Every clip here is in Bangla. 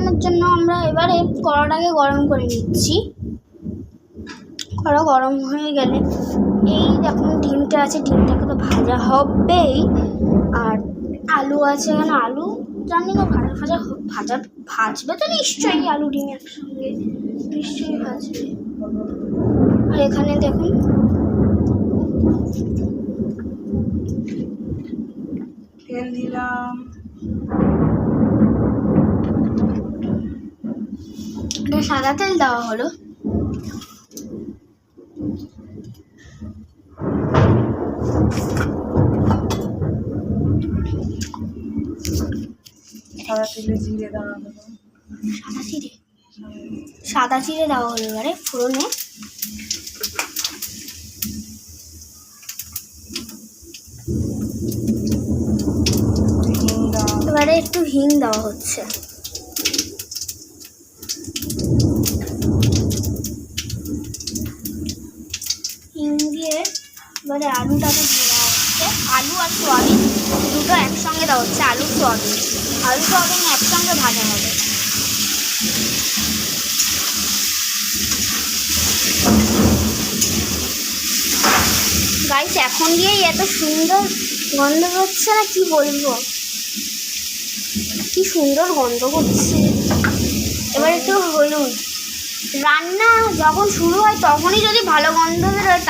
বানানোর জন্য আমরা এবারে কড়াটাকে গরম করে নিচ্ছি। কড়া গরম হয়ে গেলে এই দেখুন ডিমটা আছে, ডিমটাকে তো ভাজা হবেই। আর আলু আছে, এখানে আলু জানি না ভাজবে তো নিশ্চয়ই, আলু ডিম একসঙ্গে নিশ্চয়ই ভাজবে। আর এখানে দেখুন তেল দিলাম, এটা সাদা তেল দেওয়া হলো। সাদা তেলে জিরে দেওয়া হলো, সাদা জিরে দেওয়া হলো এবারে ফোড়নে। এবারে একটু হিং দেওয়া হচ্ছে। হিং দিয়ে এবারে আলুটাকে দিয়ে দেওয়া হচ্ছে। আলু আর সোয়াবিন দুটো একসঙ্গে দেওয়া হচ্ছে। আলু সোয়াবিন একসঙ্গে ভাজা হবে। গাইস এখন দিয়েই এত সুন্দর গন্ধ হচ্ছে না, কি বলবো, কি সুন্দর গন্ধ করছে। এবার একটু হলুদ। রান্না যখন শুরু হয় তখনই যদি ভালো গন্ধ বেরোয়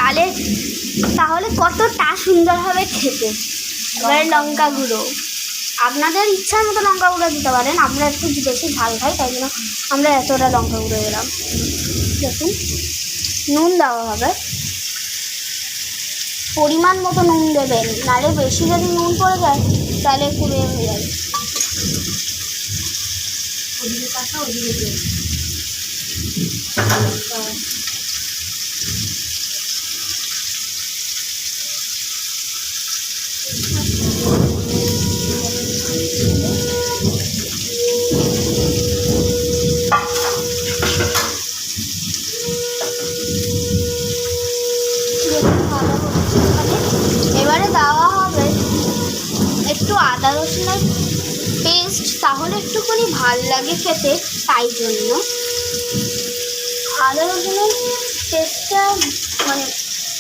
তাহলে কতটা সুন্দর হবে খেতে। এবারে লঙ্কা গুঁড়ো, আপনাদের ইচ্ছার মতো লঙ্কা গুঁড়ো দিতে পারেন। আমরা একটু বেশি ঝাল খাই, তাই জন্য আমরা এতটা লঙ্কা গুঁড়ো দিলাম। দেখুন নুন দেওয়া হবে, পরিমাণ মতো নুন দেবেন, নাহলে বেশি যদি নুন পড়ে যায় তাহলে পুড়ে হয়ে যাবে। ওদিকে কাঁচা ওদিকে তেল। এবারে দেওয়া হবে একটু আদা রসুনের পেস্ট, তাহলে একটুখানি ভাল লাগে খেতে, তাই জন্য আদা রসুনের পেস্টটা মানে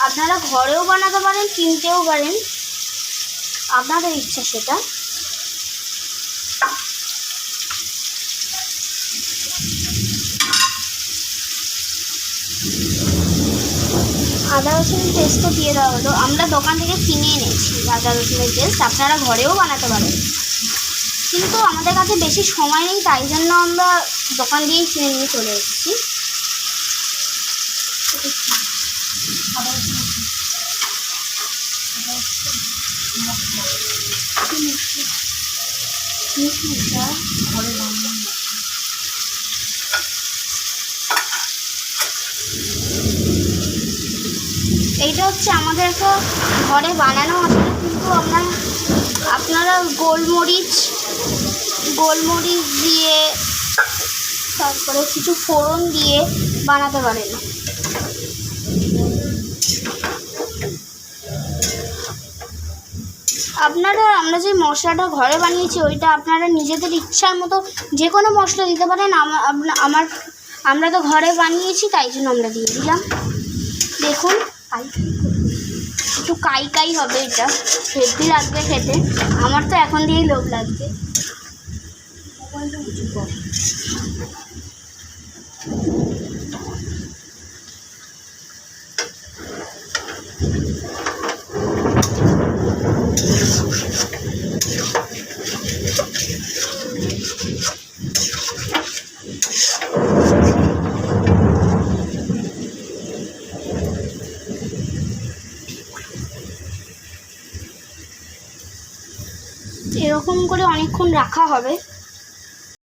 আপনারা ঘরেও বানাতে পারেন, কিনতেও পারেন, আপনাদের ইচ্ছা সেটা। আদা রসুনের পেস্টটা দিয়ে দেওয়া হলো। আমরা দোকান থেকে কিনে এনেছি আদা রসুনের পেস্ট, আপনারা ঘরেও বানাতে পারেন, কিন্তু আমাদের কাছে বেশি সময় নেই, তাই জন্য আমরা দোকান দিয়েই কিনে নিয়ে চলে এসেছি। এইটা হচ্ছে আমাদের একটা ঘরে বানানো মশলা, কিন্তু আপনারা গোলমরিচ দিয়ে তারপরে কিছু ফোড়ন দিয়ে বানাতে পারেন। আমরা যে মশলাটা ঘরে বানিয়েছি ওইটা আপনারা নিজেদের ইচ্ছার মতো যে কোনো মশলা দিতে পারেন। আমরা তো ঘরে বানিয়েছি, তাই জন্য আমরা দিয়ে দিলাম। দেখুন একটু কাই হবে, এটা হেভি লাগবে খেতে। আমার তো এখন দিয়েই লোভ লাগছে। এরকম করে অনেকক্ষণ রাখা হবে।